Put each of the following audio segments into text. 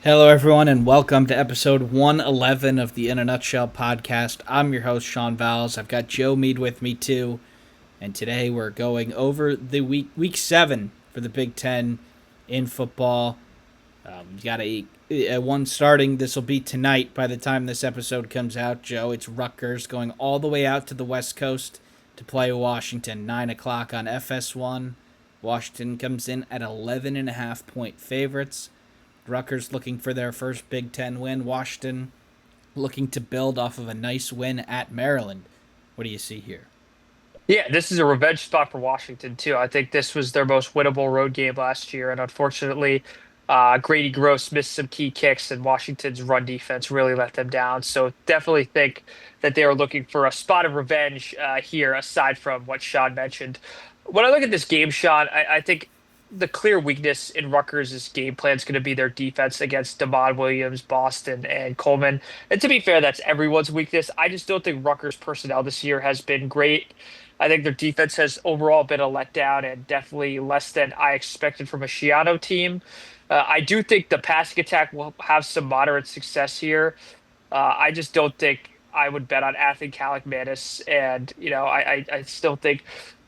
Hello, everyone, and welcome to episode 111 of the In a Nutshell podcast. I'm your host, Sean Vowells. I've got Joe Meade with me, too. And today we're going over the week 7 for the Big Ten in football. We've got a one starting. This will be tonight by the time this episode comes out, Joe. It's Rutgers going all the way out to the West Coast to play Washington, 9 o'clock on FS1. Washington comes in at 11.5-point favorites. Rutgers looking for their first Big Ten win. Washington looking to build off of a nice win at Maryland. What do you see here? Yeah, this is a revenge spot for Washington too. I think this was their most winnable road game last year, and unfortunately, Grady Gross missed some key kicks, and Washington's run defense really let them down. So definitely think that they are looking for a spot of revenge here, aside from what Sean mentioned. When I look at this game, Sean, I think the clear weakness in Rutgers' game plan is going to be their defense against Demond Williams, Boston, and Coleman. And to be fair, that's everyone's weakness. I just don't think Rutgers' personnel this year has been great. I think their defense has overall been a letdown and definitely less than I expected from a Shiano team. I do think the passing attack will have some moderate success here. I just don't think I would bet on Athan Kaliakmanis, and I still think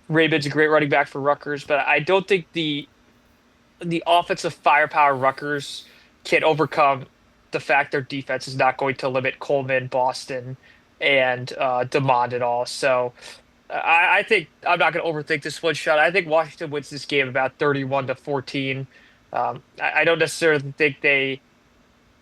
Raymond's a great running back for Rutgers, but I don't think the offensive firepower Rutgers can overcome the fact their defense is not going to limit Coleman, Boston, and Demond at all. So. I think I'm not going to overthink this one shot. I think Washington wins this game about 31-14. I don't necessarily think they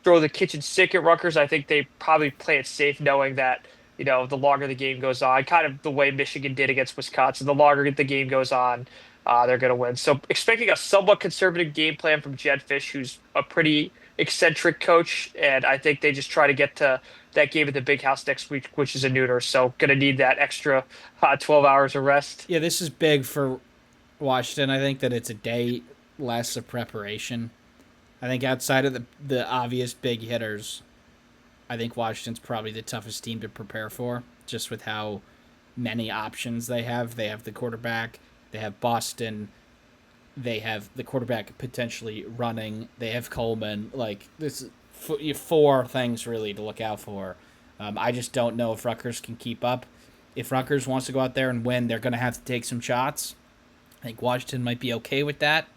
throw the kitchen sink at Rutgers. I think they probably play it safe, knowing that the longer the game goes on, kind of the way Michigan did against Wisconsin, the longer the game goes on, they're going to win. So expecting a somewhat conservative game plan from Jed Fish, who's a pretty eccentric coach, and I think they just try to get to that game at the Big House next week, which is a neuter. So going to need that extra 12 hours of rest. Yeah, this is big for Washington. I think that it's a day less of preparation. I think outside of the obvious big hitters, I think Washington's probably the toughest team to prepare for, just with how many options they have. They have the quarterback, they have Boston, they have the quarterback potentially running, they have Coleman. Like, this is four things really to look out for. I just don't know if Rutgers can keep up. If Rutgers wants to go out there and win, they're going to have to take some shots. I think Washington might be okay with that.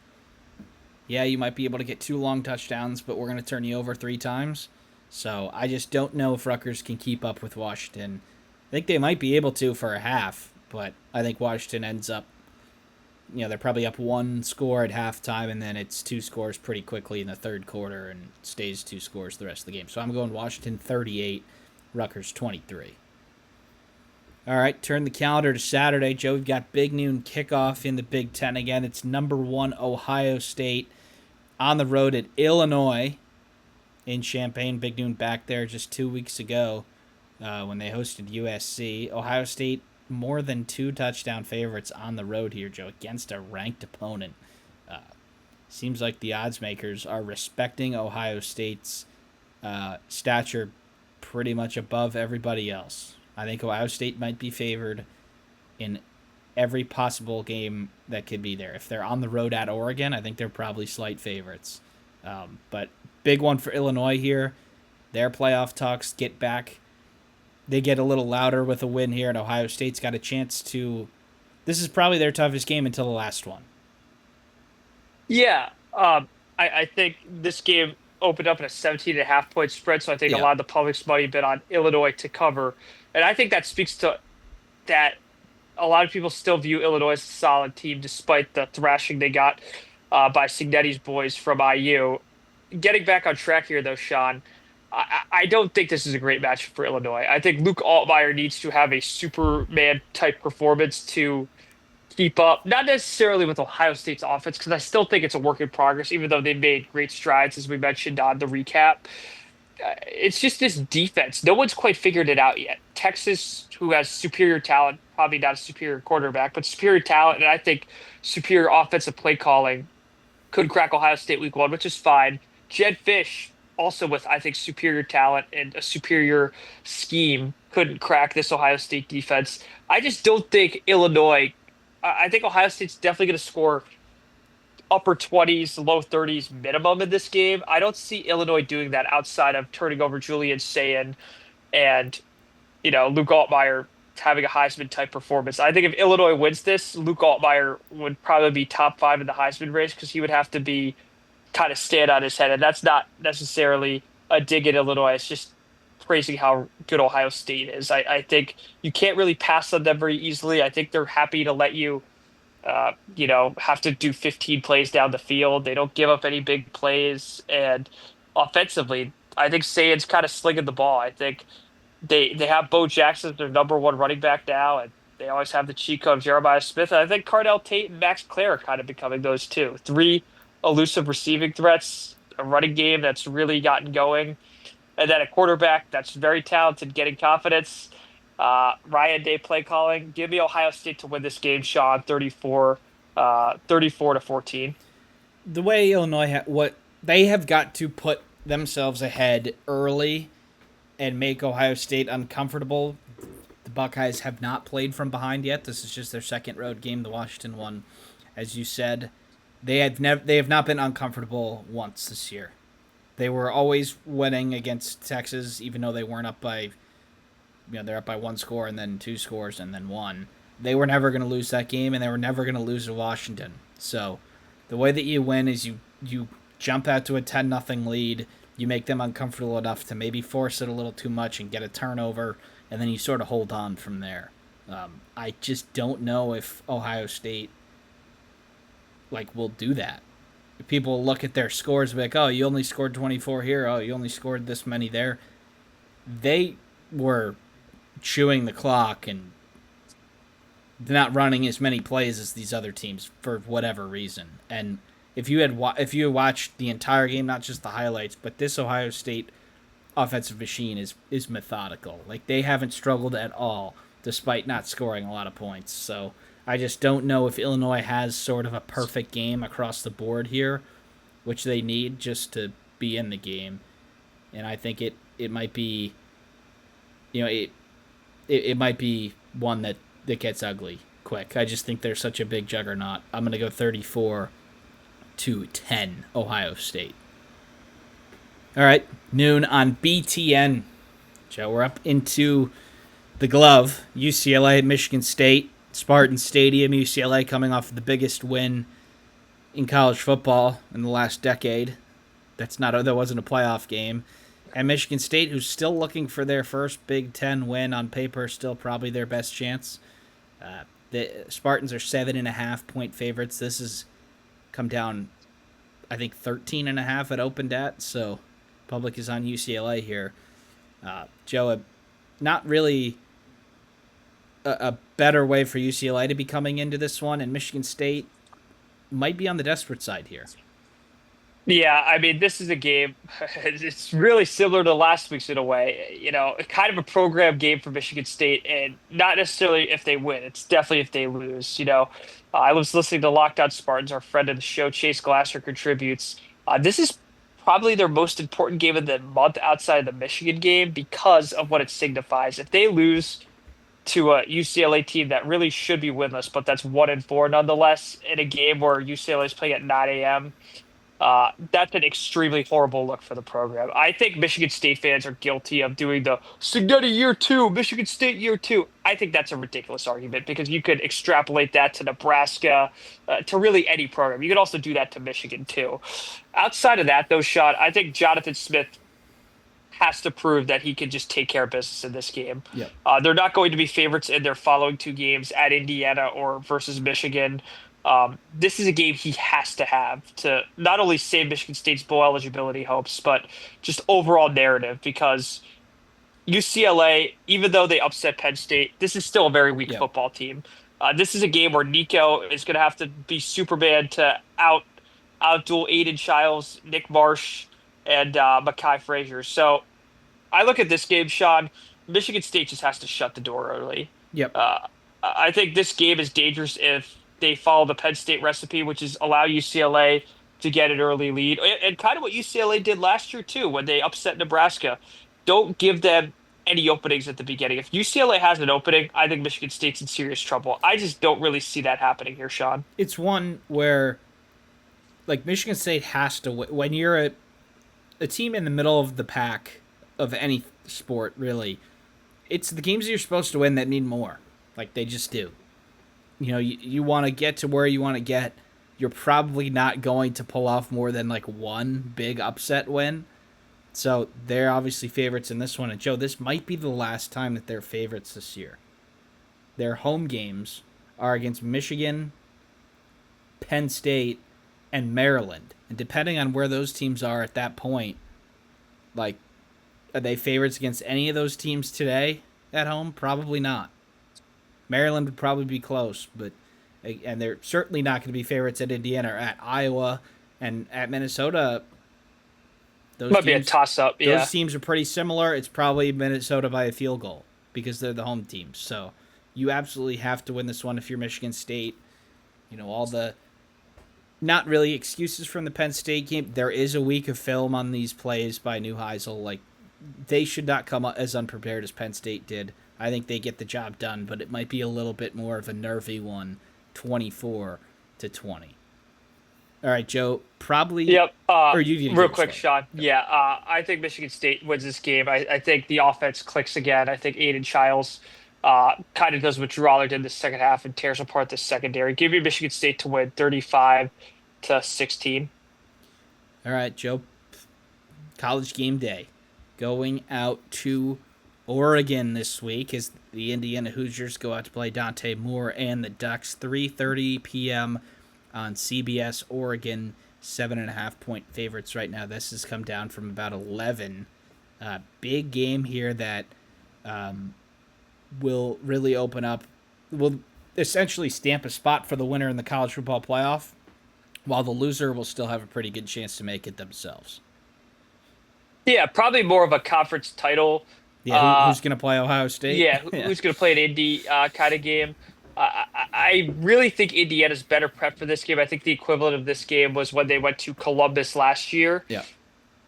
Yeah, you might be able to get 2 long touchdowns, but we're going to turn you over 3 times. So I just don't know if Rutgers can keep up with Washington. I think they might be able to for a half, but I think Washington ends up, they're probably up 1 score at halftime, and then it's 2 scores pretty quickly in the third quarter and stays 2 scores the rest of the game. So I'm going Washington 38, Rutgers 23. All right, turn the calendar to Saturday. Joe, we've got big noon kickoff in the Big Ten again. It's number 1 Ohio State on the road at Illinois in Champaign. Big noon back there just 2 weeks ago when they hosted USC. Ohio State more than 2 touchdown favorites on the road here, Joe, against a ranked opponent. Seems like the odds makers are respecting Ohio State's stature pretty much above everybody else. I think Ohio State might be favored in every possible game that could be there. If they're on the road at Oregon, I think they're probably slight favorites. But big one for Illinois here. Their playoff talks get back. They get a little louder with a win here, and Ohio State's got a chance to. This is probably their toughest game until the last one. Yeah, I think this game opened up in a 17.5 point spread, so I think a Yeah. lot of the public's money been on Illinois to cover. And I think that speaks to that a lot of people still view Illinois as a solid team despite the thrashing they got by Cignetti's boys from IU. Getting back on track here, though, Sean, I don't think this is a great match for Illinois. I think Luke Altmaier needs to have a Superman type performance to keep up, not necessarily with Ohio State's offense, because I still think it's a work in progress, even though they made great strides, as we mentioned on the recap. It's just this defense. No one's quite figured it out yet. Texas, who has superior talent, probably not a superior quarterback, but superior talent, and I think superior offensive play calling, could crack Ohio State week 1, which is fine. Jed Fish, also with, I think, superior talent and a superior scheme, couldn't crack this Ohio State defense. I just don't think Illinois. I think Ohio State's definitely going to score upper 20s, low 30s minimum in this game. I don't see Illinois doing that outside of turning over Julian Sayin and, Luke Altmaier having a Heisman type performance. I think if Illinois wins this, Luke Altmaier would probably be top five in the Heisman race because he would have to be kind of stand on his head. And that's not necessarily a dig at Illinois. It's just praising how good Ohio State is. I think you can't really pass on them very easily. I think they're happy to let you have to do 15 plays down the field. They don't give up any big plays. And offensively, I think Sayin's kind of slinging the ball. I think they have Bo Jackson as their number one running back now, and they always have the cheat code of Jeremiah Smith. And I think Cardell Tate and Max Clare are kind of becoming those two. Three elusive receiving threats, a running game that's really gotten going, and then a quarterback that's very talented, getting confidence. Ryan Day play calling. Give me Ohio State to win this game, Sean, 34 to 14. The way Illinois what they have got to put themselves ahead early and make Ohio State uncomfortable. The Buckeyes have not played from behind yet. This is just their second road game. The Washington one, as you said, they have not been uncomfortable once this year. They were always winning against Texas, even though they weren't up by, they're up by one score and then two scores and then one. They were never going to lose that game, and they were never going to lose to Washington. So, the way that you win is you jump out to a 10-0 lead. You make them uncomfortable enough to maybe force it a little too much and get a turnover, and then you sort of hold on from there. I just don't know if Ohio State will do that. People look at their scores and be like, oh, you only scored 24 here. Oh, you only scored this many there. They were chewing the clock and not running as many plays as these other teams for whatever reason. And if you had watched the entire game, not just the highlights, but this Ohio State offensive machine is methodical. They haven't struggled at all, despite not scoring a lot of points. So I just don't know if Illinois has sort of a perfect game across the board here, which they need just to be in the game. And I think it might be, it might be one that gets ugly quick. I just think they're such a big juggernaut. I'm going to go 34-10 Ohio State. All right, noon on BTN. Joe, we're up into the glove. UCLA at Michigan State, Spartan Stadium. UCLA coming off of the biggest win in college football in the last decade. That wasn't a playoff game. And Michigan State, who's still looking for their first Big Ten win on paper, still probably their best chance. The Spartans are 7.5-point favorites. This has come down, I think, 13.5 at opened at. So, public is on UCLA here. Joe, not really a better way for UCLA to be coming into this one, and Michigan State might be on the desperate side here. Yeah, I mean, this is a game. It's really similar to last week's in a way. Kind of a program game for Michigan State, and not necessarily if they win. It's definitely if they lose. I was listening to Locked On Spartans. Our friend of the show, Chase Glasser, contributes. This is probably their most important game of the month outside of the Michigan game because of what it signifies. If they lose to a UCLA team that really should be winless, but that's 1-4 nonetheless, in a game where UCLA is playing at 9 a.m. That's an extremely horrible look for the program. I think Michigan State fans are guilty of doing the Signetti year two, Michigan State year two. I think that's a ridiculous argument because you could extrapolate that to Nebraska, to really any program. You could also do that to Michigan too. Outside of that, though, Sean, I think Jonathan Smith has to prove that he can just take care of business in this game. Yep. They're not going to be favorites in their following two games at Indiana or versus Michigan. This is a game he has to have to not only save Michigan State's bowl eligibility hopes, but just overall narrative because UCLA, even though they upset Penn State, this is still a very weak Yep. football team. This is a game where Nico is going to have to be Superman to outduel Aiden Childs, Nick Marsh, and Mekhi Frazier. So I look at this game, Sean. Michigan State just has to shut the door early. Yep. I think this game is dangerous if they follow the Penn State recipe, which is allow UCLA to get an early lead, and kind of what UCLA did last year too when they upset Nebraska. Don't give them any openings at the beginning. If UCLA has an opening, I think Michigan State's in serious trouble. I just don't really see that happening here, Sean. It's one where like Michigan State has to win. When you're a team in the middle of the pack of any sport, really, it's the games you're supposed to win that need more. Like they just do. You want to get to where you want to get. You're probably not going to pull off more than like one big upset win. So they're obviously favorites in this one. And Joe, this might be the last time that they're favorites this year. Their home games are against Michigan, Penn State, and Maryland. And depending on where those teams are at that point, like, are they favorites against any of those teams today at home? Probably not. Maryland would probably be close, but and they're certainly not going to be favorites at Indiana or at Iowa and at Minnesota. Those Might be a teams, toss up. Yeah. those teams are pretty similar. It's probably Minnesota by a field goal because they're the home teams. So you absolutely have to win this one if you're Michigan State. All the not really excuses from the Penn State game. There is a week of film on these plays by Neuheisel. Like, they should not come as unprepared as Penn State did. I think they get the job done, but it might be a little bit more of a nervy one, 24-20. All right, Joe. Probably. Yep. Or you Real quick, Sean. Yeah. I think Michigan State wins this game. I think the offense clicks again. I think Aiden Childs kind of does what Drew Aller did in the second half and tears apart the secondary. Give me Michigan State to win 35-16. All right, Joe. College game day. Going out to Oregon this week as the Indiana Hoosiers go out to play Dante Moore and the Ducks. 3:30 p.m. on CBS. Oregon, 7.5-point favorites right now. This has come down from about 11. Big game here that will really open up, will essentially stamp a spot for the winner in the college football playoff, while the loser will still have a pretty good chance to make it themselves. Yeah, probably more of a conference title. Yeah, who's going to play Ohio State? Yeah, who's going to play an Indy kind of game? I really think Indiana's better prepped for this game. I think the equivalent of this game was when they went to Columbus last year. Yeah.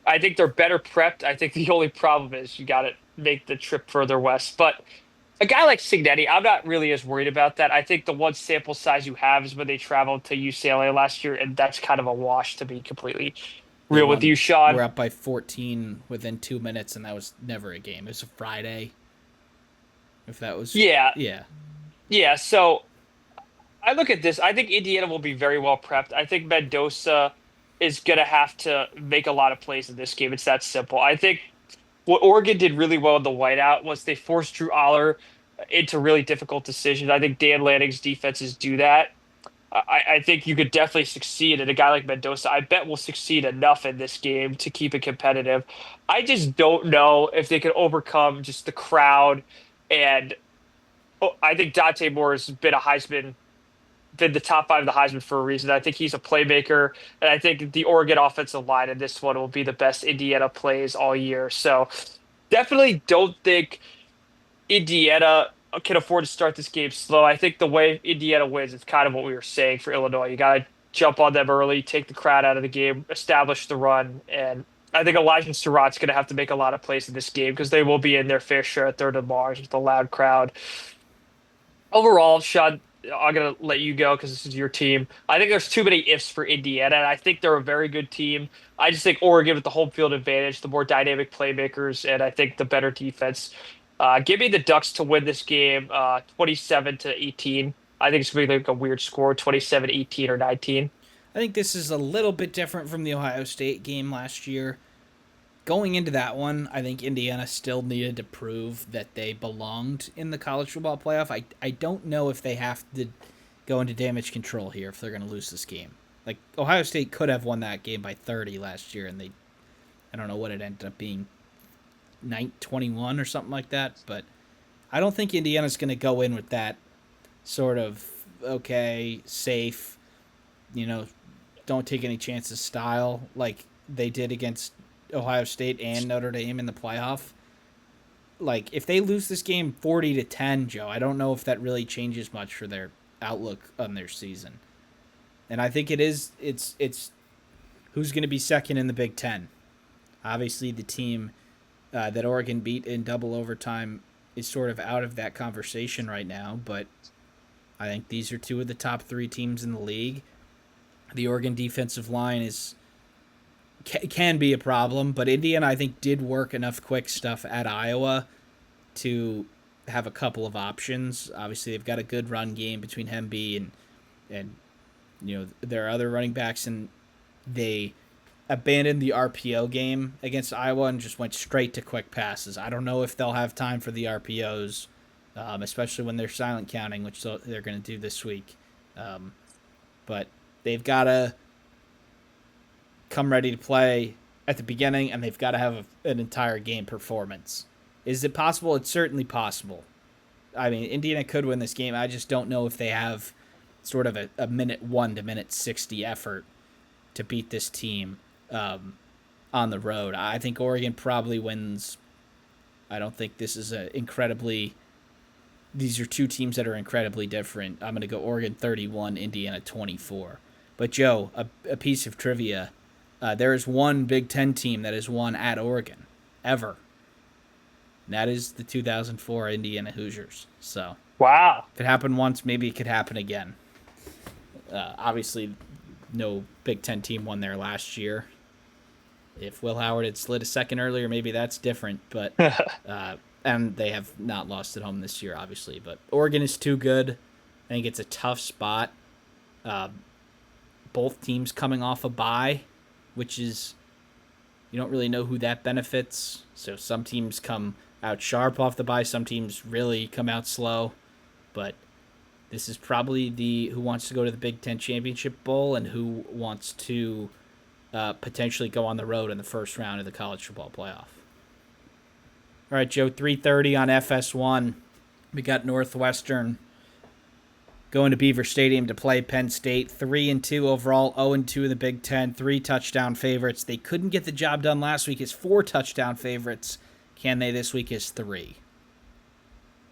I think they're better prepped. I think the only problem is you got to make the trip further west. But a guy like Signetti, I'm not really as worried about that. I think the one sample size you have is when they traveled to UCLA last year, and that's kind of a wash, to be completely real with you, Sean. We're up by 14 within 2 minutes, and that was never a game. It was a Friday. If that was... Yeah. Yeah. Yeah, so I look at this. I think Indiana will be very well prepped. I think Mendoza is going to have to make a lot of plays in this game. It's that simple. I think what Oregon did really well in the whiteout was they forced Drew Aller into really difficult decisions. I think Dan Lanning's defenses do that. I think you could definitely succeed, and a guy like Mendoza, I bet will succeed enough in this game to keep it competitive. I just don't know if they can overcome just the crowd, and I think Dante Moore has been been the top five of the Heisman for a reason. I think he's a playmaker, and I think the Oregon offensive line in this one will be the best Indiana plays all year. So definitely don't think Indiana can afford to start this game slow. I think the way Indiana wins is kind of what we were saying for Illinois. You got to jump on them early, take the crowd out of the game, establish the run, and I think Elijah Surratt's going to have to make a lot of plays in this game because they will be in their fair share at Third and Mars with a loud crowd. Overall, Sean, I'm going to let you go because this is your team. I think there's too many ifs for Indiana, and I think they're a very good team. I just think Oregon with the home field advantage, the more dynamic playmakers, and I think the better defense. Give me the Ducks to win this game 27-18. I think it's going to be like a weird score, 27-18 or 19. I think this is a little bit different from the Ohio State game last year. Going into that one, I think Indiana still needed to prove that they belonged in the college football playoff. I don't know if they have to go into damage control here if they're going to lose this game. Like, Ohio State could have won that game by 30 last year, and I don't know what it ended up being, 21 or something like that, but I don't think Indiana's going to go in with that sort of, okay, safe, don't take any chances style like they did against Ohio State and Notre Dame in the playoff. Like, if they lose this game 40-10, Joe, I don't know if that really changes much for their outlook on their season. And I think it's who's going to be second in the Big Ten. Obviously, the team that Oregon beat in double overtime is sort of out of that conversation right now, but I think these are two of the top three teams in the league. The Oregon defensive line can be a problem, but Indiana I think did work enough quick stuff at Iowa to have a couple of options. Obviously, they've got a good run game between Hemby and their other running backs, and they abandoned the RPO game against Iowa and just went straight to quick passes. I don't know if they'll have time for the RPOs, especially when they're silent counting, which they're going to do this week. But they've got to come ready to play at the beginning, and they've got to have an entire game performance. Is it possible? It's certainly possible. I mean, Indiana could win this game. I just don't know if they have sort of a minute 1 to minute 60 effort to beat this team on the road. I think Oregon probably wins. I don't think this is these are two teams that are incredibly different. I'm going to go Oregon 31, Indiana 24. But Joe, a piece of trivia. There is one Big Ten team that has won at Oregon, ever. And that is the 2004 Indiana Hoosiers. So, Wow. if it happened once, maybe it could happen again. Obviously, no Big Ten team won there last year. If Will Howard had slid a second earlier, maybe that's different. But and they have not lost at home this year, obviously. But Oregon is too good. I think it's a tough spot. Both teams coming off a bye, which is you don't really know who that benefits. So some teams come out sharp off the bye. Some teams really come out slow. But this is probably the who wants to go to the Big Ten Championship Bowl and who wants to potentially go on the road in the first round of the college football playoff. All right, Joe, 3:30 on FS1. We got Northwestern going to Beaver Stadium to play Penn State. 3-2 overall, 0-2 in the Big Ten. 3 touchdown favorites. They couldn't get the job done last week as 4 touchdown favorites. Can they this week as 3?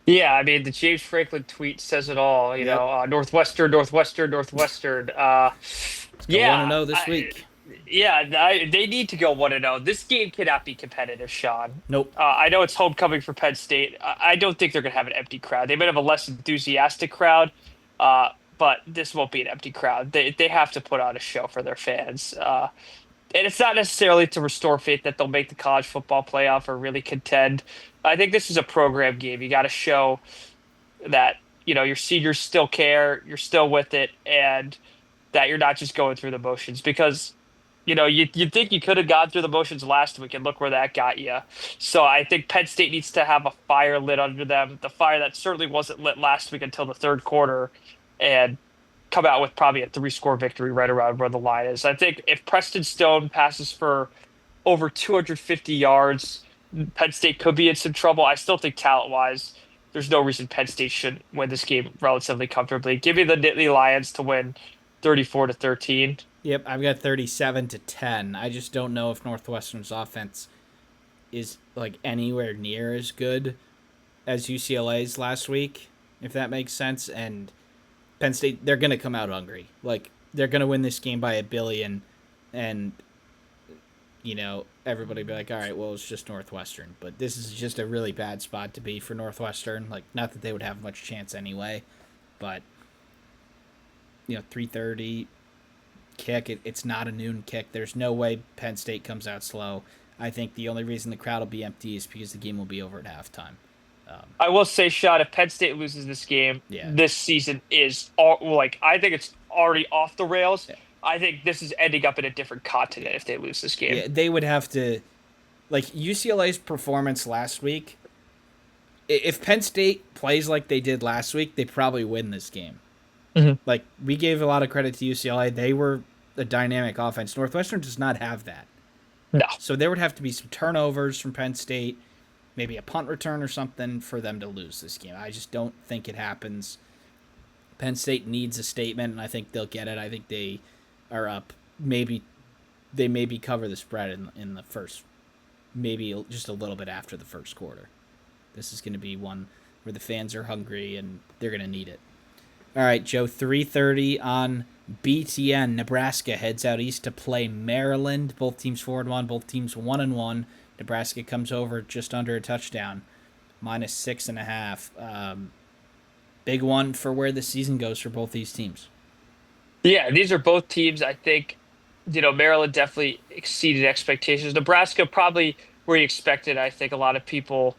Yeah, I mean the James Franklin tweet says it all. Northwestern, Northwestern, Northwestern. Let's go Yeah, 1-0 this week. they need to go 1-0. This game cannot be competitive, Sean. Nope. I know it's homecoming for Penn State. I don't think they're going to have an empty crowd. They might have a less enthusiastic crowd, but this won't be an empty crowd. They have to put on a show for their fans. And it's not necessarily to restore faith that they'll make the college football playoff or really contend. I think this is a program game. You got to show that your seniors still care, you're still with it, and that you're not just going through the motions. Because you'd think you could have gone through the motions last week, and look where that got you. So I think Penn State needs to have a fire lit under them, the fire that certainly wasn't lit last week until the third quarter, and come out with probably a 3-score victory right around where the line is. I think if Preston Stone passes for over 250 yards, Penn State could be in some trouble. I still think talent-wise, there's no reason Penn State should win this game relatively comfortably. Give me the Nittany Lions to win 34-13. Yep, I've got 37-10. I just don't know if Northwestern's offense is like anywhere near as good as UCLA's last week, if that makes sense. And Penn State, they're going to come out hungry. Like, they're going to win this game by a billion, and everybody be like, all right, well, it's just Northwestern. But this is just a really bad spot to be for Northwestern. Like, not that they would have much chance anyway, but 3:30 kick. It's not a noon kick. There's no way Penn State comes out slow. I think the only reason the crowd will be empty is because the game will be over at halftime. I will say, Sean, if Penn State loses this game, this season is I think it's already off the rails. Yeah. I think this is ending up in a different continent if they lose this game. Yeah, they would have to, UCLA's performance last week. If Penn State plays like they did last week, they probably win this game. Mm-hmm. We gave a lot of credit to UCLA. They were a dynamic offense. Northwestern does not have that. No. So there would have to be some turnovers from Penn State, maybe a punt return or something for them to lose this game. I just don't think it happens. Penn State needs a statement, and I think they'll get it. I think they are up. Maybe cover the spread in the first, maybe just a little bit after the first quarter. This is going to be one where the fans are hungry, and they're going to need it. All right, Joe, 3:30 on BTN. Nebraska heads out east to play Maryland. Both teams 4-1, both teams 1-1. Nebraska comes over just under a touchdown, -6.5. Big one for where the season goes for both these teams. Yeah, these are both teams. I think, Maryland definitely exceeded expectations. Nebraska probably where you expected. I think a lot of people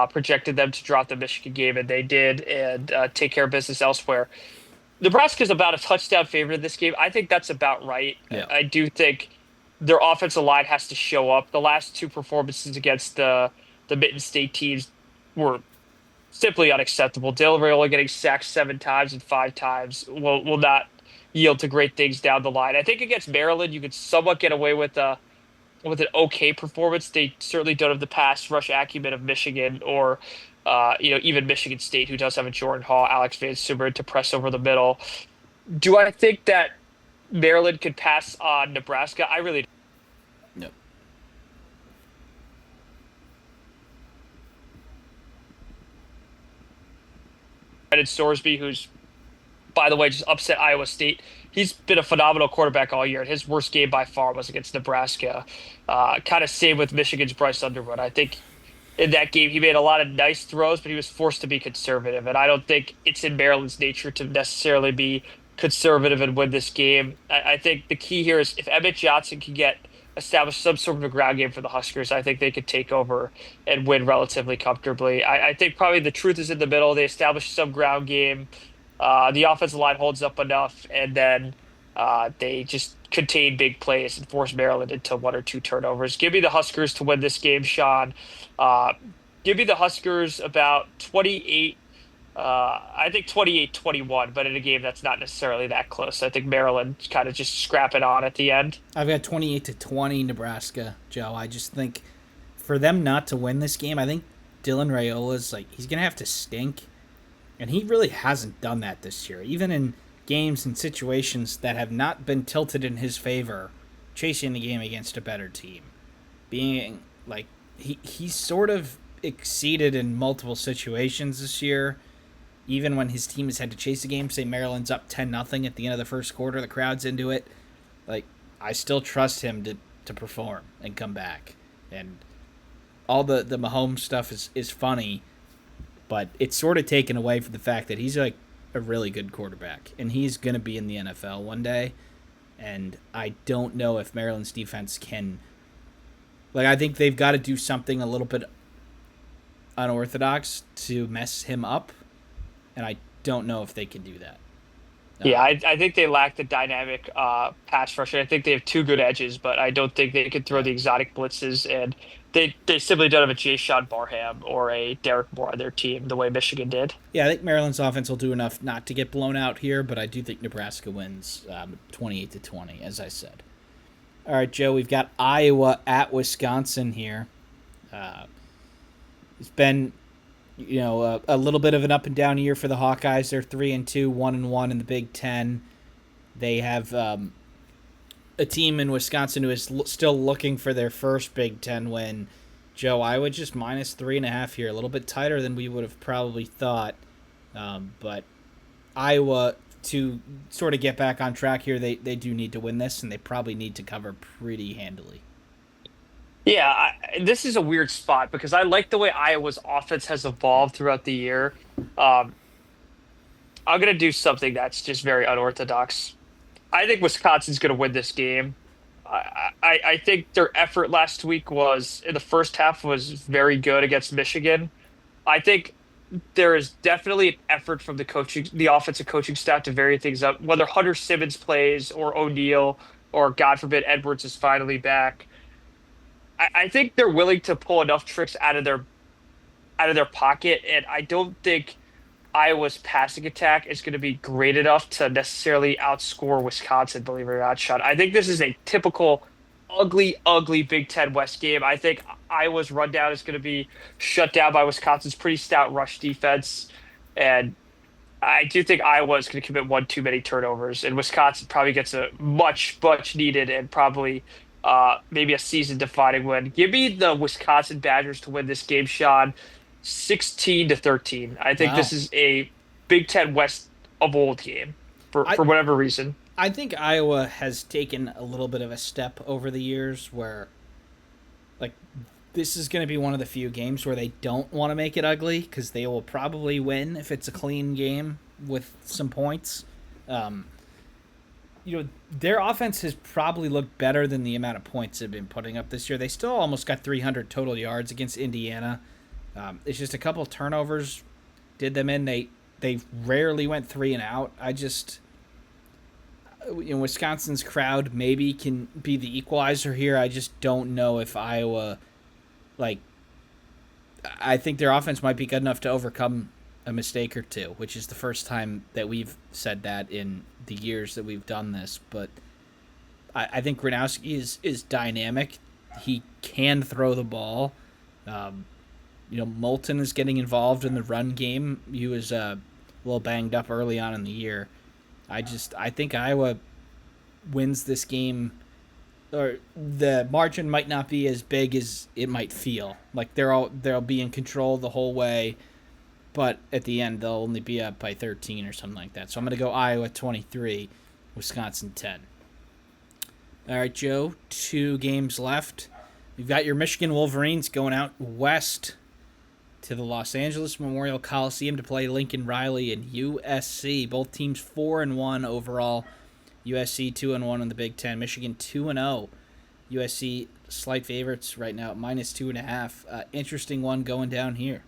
projected them to drop the Michigan game, and they did, and take care of business elsewhere. Nebraska's about a touchdown favorite in this game. I think that's about right. Yeah. I do think their offensive line has to show up. The last two performances against the Mitten State teams were simply unacceptable. Del Rey only getting sacked 7 times and 5 times will not yield to great things down the line. I think against Maryland, you could somewhat get away with an okay performance. They certainly don't have the pass rush acumen of Michigan or even Michigan State, who does have a Jordan Hall, Alex Van Summer to press over the middle. Do I think that Maryland could pass on Nebraska? I really Yep. don't. Sorsby, who's by the way, just upset Iowa State. He's been a phenomenal quarterback all year, and his worst game by far was against Nebraska. Kind of same with Michigan's Bryce Underwood. I think in that game he made a lot of nice throws, but he was forced to be conservative, and I don't think it's in Maryland's nature to necessarily be conservative and win this game. I think the key here is if Emmett Johnson can get establish some sort of a ground game for the Huskers, I think they could take over and win relatively comfortably. I think probably the truth is in the middle. They establish some ground game, the offensive line holds up enough, and then they just contain big plays and force Maryland into one or two turnovers. Give me the Huskers to win this game, Sean. Uh, Give me the Huskers about 28. I think 28-21, but in a game that's not necessarily that close. I think Maryland kind of just scrap it on at the end. I've got 28-20 Nebraska, Joe. I just think for them not to win this game, I think Dylan Raiola's like he's gonna have to stink, and he really hasn't done that this year. Even in games and situations that have not been tilted in his favor, chasing the game against a better team, being like he's sort of exceeded in multiple situations this year. Even when his team has had to chase the game, say Maryland's up 10-0 at the end of the first quarter, the crowd's into it. Like I still trust him to perform and come back. And all the Mahomes stuff is funny, but it's sort of taken away from the fact that he's like a really good quarterback and he's going to be in the NFL one day. And I don't know if Maryland's defense can. Like, I think they've got to do something a little bit unorthodox to mess him up. And I don't know if they can do that. Yeah, I think they lack the dynamic pass rush. I think they have two good edges, but I don't think they can throw Yeah. the exotic blitzes. And they simply don't have a Jay Sean Barham or a Derek Moore on their team the way Michigan did. Yeah, I think Maryland's offense will do enough not to get blown out here, but I do think Nebraska wins 28-20, as I said. All right, Joe, we've got Iowa at Wisconsin here. Uh, it's been, a little bit of an up and down year for the Hawkeyes. They're 3-2, 1-1 in the Big Ten. They have a team in Wisconsin who is still looking for their first Big Ten win. Joe, Iowa just -3.5 here, a little bit tighter than we would have probably thought. But Iowa, to sort of get back on track here, they do need to win this, and they probably need to cover pretty handily. Yeah, this is a weird spot because I like the way Iowa's offense has evolved throughout the year. Um, I'm going to do something that's just very unorthodox. I think Wisconsin's going to win this game. I think their effort last week was in the first half was very good against Michigan. I think there is definitely an effort from the offensive coaching staff to vary things up, whether Hunter Simmons plays or O'Neal or God forbid Edwards is finally back. I think they're willing to pull enough tricks out of their pocket, and I don't think Iowa's passing attack is going to be great enough to necessarily outscore Wisconsin, believe it or not, Sean. I think this is a typical ugly, ugly Big Ten West game. I think Iowa's rundown is going to be shut down by Wisconsin's pretty stout rush defense. And I do think Iowa is going to commit one too many turnovers, and Wisconsin probably gets a much, much needed and probably maybe a season-defining win. Give me the Wisconsin Badgers to win this game, Sean, 16-13. I think this Wow. is a Big Ten West of old game for I, for whatever reason. I think Iowa has taken a little bit of a step over the years where, like, this is going to be one of the few games where they don't want to make it ugly because they will probably win if it's a clean game with some points. Um, their offense has probably looked better than the amount of points they've been putting up this year. They still almost got 300 total yards against Indiana. It's just a couple of turnovers did them in. They rarely went three and out. Wisconsin's crowd maybe can be the equalizer here. I just don't know if Iowa, like, I think their offense might be good enough to overcome a mistake or two, which is the first time that we've said that in the years that we've done this. But I think Gronowski is dynamic. He can throw the ball. Moulton is getting involved in the run game. He was a little banged up early on in the year. I think Iowa wins this game, or the margin might not be as big as it might feel. Like they'll be in control the whole way, but at the end they'll only be up by 13 or something like that. So I'm going to go Iowa 23, Wisconsin 10. All right, Joe, 2 games left. You've got your Michigan Wolverines going out west to the Los Angeles Memorial Coliseum to play Lincoln Riley and USC. Both teams 4-1 overall. USC 2-1 in the Big Ten. Michigan 2-0. USC slight favorites right now at -2.5. Interesting one going down here.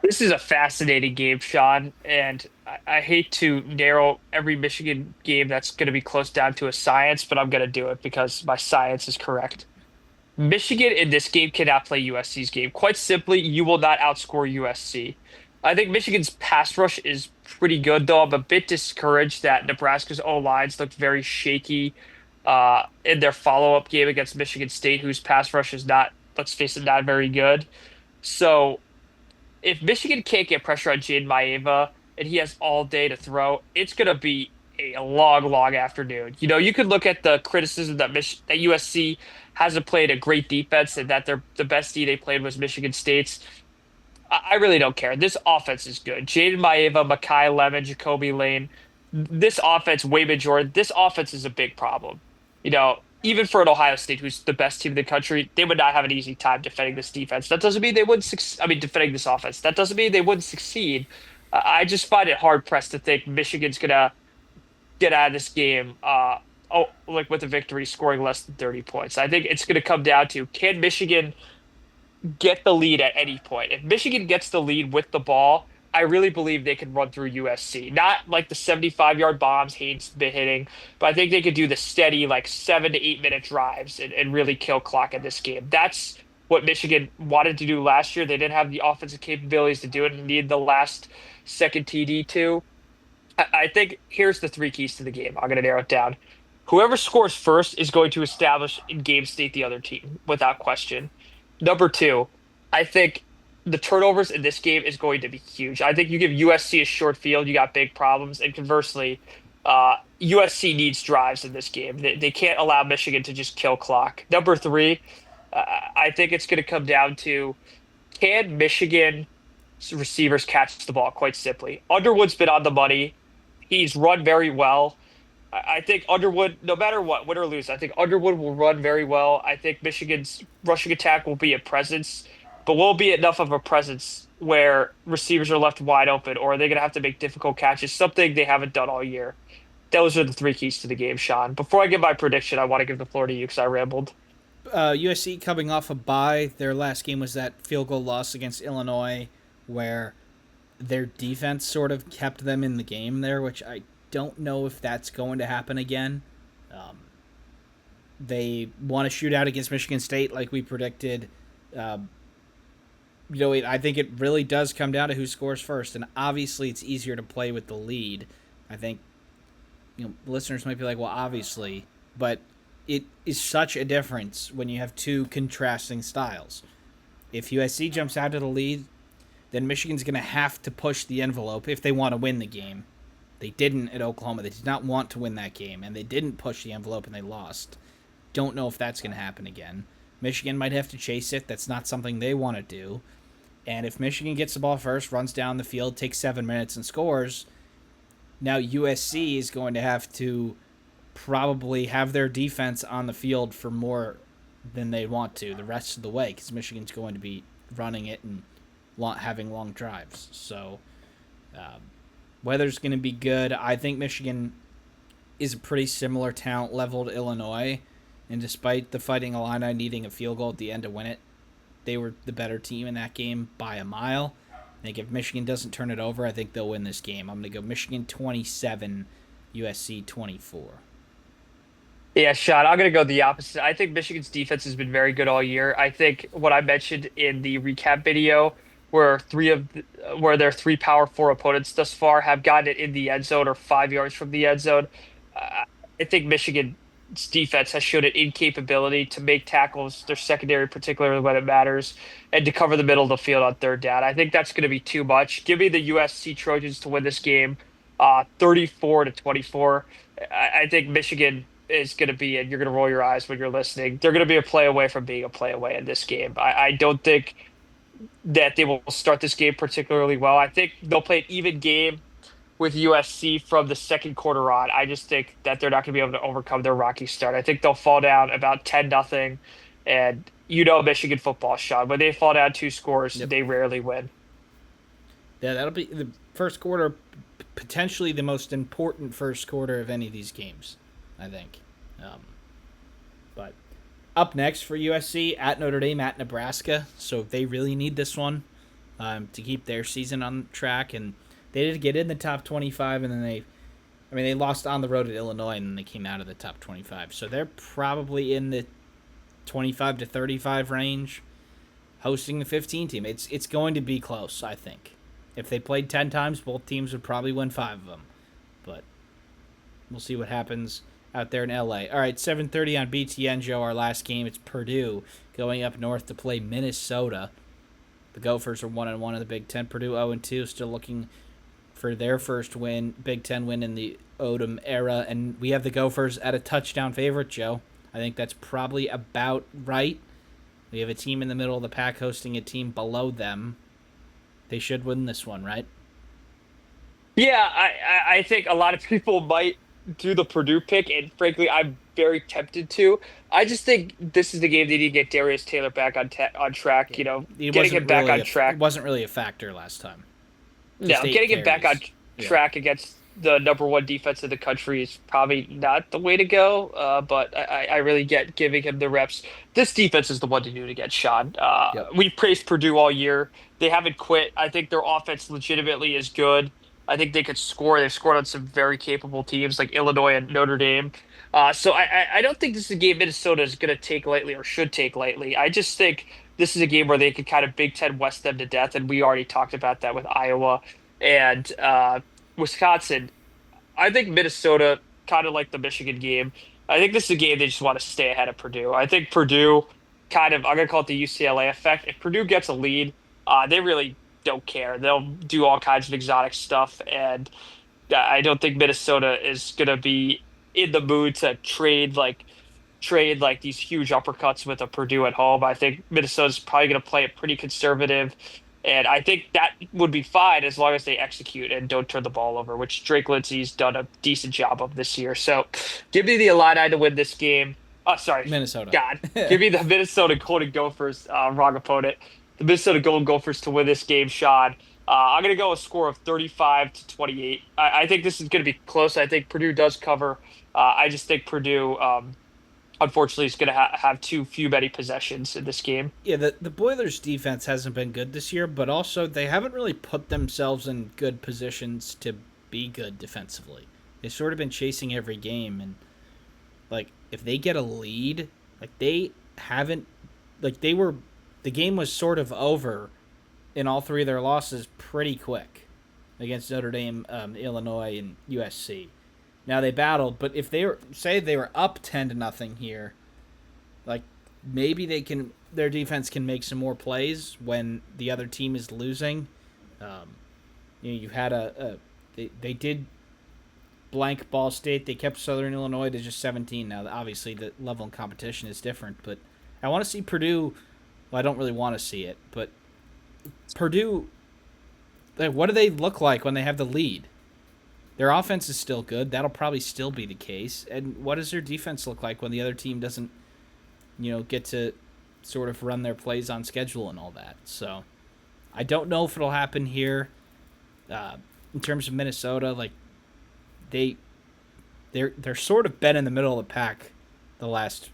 This is a fascinating game, Sean, and I hate to narrow every Michigan game that's going to be close down to a science, but I'm going to do it because my science is correct. Michigan in this game cannot play USC's game. Quite simply, you will not outscore USC. I think Michigan's pass rush is pretty good, though. I'm a bit discouraged that Nebraska's O-lines looked very shaky in their follow-up game against Michigan State, whose pass rush is not, let's face it, not very good. So if Michigan can't get pressure on Jaden Maeva and he has all day to throw, it's going to be a long, long afternoon. You could look at the criticism that that USC hasn't played a great defense and that the best D they played was Michigan State's. I really don't care. This offense is good. Jaden Maeva, Makai Lemon, Jacoby Lane. This offense, Wayman Jordan, this offense is a big problem. Even for an Ohio State, who's the best team in the country, they would not have an easy time defending this defense. That doesn't mean they wouldn't succeed. I mean, defending this offense. That doesn't mean they wouldn't succeed. I just find it hard pressed to think Michigan's gonna get out of this game, like with a victory, scoring less than 30 points. I think it's gonna come down to, can Michigan get the lead at any point? If Michigan gets the lead with the ball, I really believe they can run through USC. Not like the 75-yard bombs Haynes been hitting, but I think they could do the steady, like 7 to 8 minute drives and really kill clock in this game. That's what Michigan wanted to do last year. They didn't have the offensive capabilities to do it and needed the last second TD to. I think here's the 3 keys to the game. I'm going to narrow it down. Whoever scores first is going to establish in game state the other team without question. Number 2, I think the turnovers in this game is going to be huge. I think you give USC a short field, you got big problems. And conversely, USC needs drives in this game. They can't allow Michigan to just kill clock. Number 3, I think it's going to come down to, can Michigan receivers catch the ball, quite simply. Underwood's been on the money. He's run very well. I think Underwood, no matter what, win or lose, I think Underwood will run very well. I think Michigan's rushing attack will be a presence, but will be enough of a presence where receivers are left wide open, or are they going to have to make difficult catches, something they haven't done all year. Those are the 3 keys to the game, Sean. Before I give my prediction, I want to give the floor to you because I rambled. USC coming off a bye. Their last game was that field goal loss against Illinois, where their defense sort of kept them in the game there, which I don't know if that's going to happen again. They won a shootout against Michigan State like we predicted. I think it really does come down to who scores first, and obviously it's easier to play with the lead. I think listeners might be like, well, obviously, but it is such a difference when you have 2 contrasting styles. If USC jumps out to the lead, then Michigan's going to have to push the envelope if they want to win the game. They didn't at Oklahoma. They did not want to win that game, and they didn't push the envelope, and they lost. Don't know if that's going to happen again. Michigan might have to chase it. That's not something they want to do. And if Michigan gets the ball first, runs down the field, takes 7 minutes, and scores, now USC is going to have to probably have their defense on the field for more than they want to the rest of the way, because Michigan's going to be running it and having long drives. So weather's going to be good. I think Michigan is a pretty similar talent level to Illinois, and despite the Fighting Illini needing a field goal at the end to win it, they were the better team in that game by a mile. I think if Michigan doesn't turn it over, I think they'll win this game. I'm going to go Michigan 27, USC 24. Yeah, Sean, I'm going to go the opposite. I think Michigan's defense has been very good all year. I think what I mentioned in the recap video, where their three Power Four opponents thus far have gotten it in the end zone or 5 yards from the end zone. Uh, I think Michigan's defense has showed an incapability to make tackles, their secondary, particularly when it matters, and to cover the middle of the field on third down. I think that's going to be too much. Give me the USC Trojans to win this game, 34-24. I think Michigan is going to be, and you're going to roll your eyes when you're listening. They're going to be a play away from being a play away in this game. I don't think that they will start this game particularly well. I think they'll play an even game with USC from the second quarter on. I just think that they're not going to be able to overcome their rocky start. I think they'll fall down about 10-0. And you know Michigan football, Sean. When they fall down two scores, Yep. they rarely win. Yeah, that'll be the first quarter, potentially the most important first quarter of any of these games, I think. Um, but up next for USC, at Notre Dame, at Nebraska. So they really need this one to keep their season on track. And they did get in the top 25, and then they lost on the road at Illinois, and then they came out of the top 25. So they're probably in the 25 to 35 range, hosting the 15 team. It's going to be close, I think. If they played 10 times, both teams would probably win 5 of them. But we'll see what happens out there in LA. All right, 7:30 on BTN, Joe, our last game. It's Purdue going up north to play Minnesota. The Gophers are 1-1 in the Big Ten. Purdue 0-2, still looking for their first Big Ten win in the Odom era. And we have the Gophers at a touchdown favorite, Joe. I think that's probably about right. We have a team in the middle of the pack hosting a team below them. They should win this one, right? Yeah, I think a lot of people might do the Purdue pick, and frankly, I'm very tempted to. I just think this is the game they need to get Darius Taylor back on track. Yeah. Getting him back on It track. wasn't really a factor last time. No, Just 8 getting him back on carries. Yeah. track against the number one defense in the country is probably not the way to go. But I really get giving him the reps. This defense is the one to do it against, Sean. Yep. We praised Purdue all year. They haven't quit. I think their offense legitimately is good. I think they could score. They've scored on some very capable teams like Illinois and Notre Dame. So I don't think this is a game Minnesota is going to take lightly or should take lightly. I just think this is a game where they could kind of Big Ten West them to death, and we already talked about that with Iowa and Wisconsin. I think Minnesota, kind of like the Michigan game, I think this is a game they just want to stay ahead of Purdue. I think Purdue I'm going to call it the UCLA effect. If Purdue gets a lead, they really don't care. They'll do all kinds of exotic stuff. And I don't think Minnesota is going to be in the mood to trade like these huge uppercuts with a Purdue at home. I think Minnesota's probably going to play it pretty conservative. And I think that would be fine as long as they execute and don't turn the ball over, which Drake Lindsey's done a decent job of this year. So give me the Illini to win this game. Oh, sorry. Minnesota. God. Give me the Minnesota Golden Gophers, wrong opponent. The Minnesota Golden Gophers to win this game, Sean. I'm going to go a score of 35-28. I think this is going to be close. I think Purdue does cover. I just think Purdue, unfortunately, is going to have too few many possessions in this game. Yeah, the Boilers' defense hasn't been good this year, but also they haven't really put themselves in good positions to be good defensively. They've sort of been chasing every game, and like if they get a lead, like they haven't, like they were, the game was sort of over in all 3 of their losses pretty quick against Notre Dame, Illinois, and USC. Now they battled, but if they were up 10-0 here, like maybe their defense can make some more plays when the other team is losing. You had they did blank Ball State. They kept Southern Illinois to just 17. Now obviously the level of competition is different, but I want to see Purdue. Well, I don't really want to see it, but Purdue, like, what do they look like when they have the lead? Their offense is still good. That'll probably still be the case. And what does their defense look like when the other team doesn't, get to sort of run their plays on schedule and all that? So I don't know if it'll happen here. In terms of Minnesota, like they're sort of been in the middle of the pack the last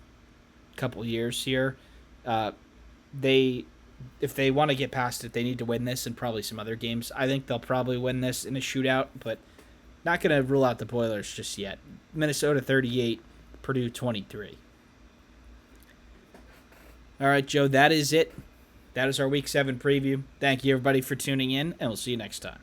couple years here. Uh, they if they want to get past it, they need to win this and probably some other games. I think they'll probably win this in a shootout, but not going to rule out the Boilers just yet. Minnesota 38, Purdue 23. All right, Joe, that is it. That is our Week 7 preview. Thank you, everybody, for tuning in, and we'll see you next time.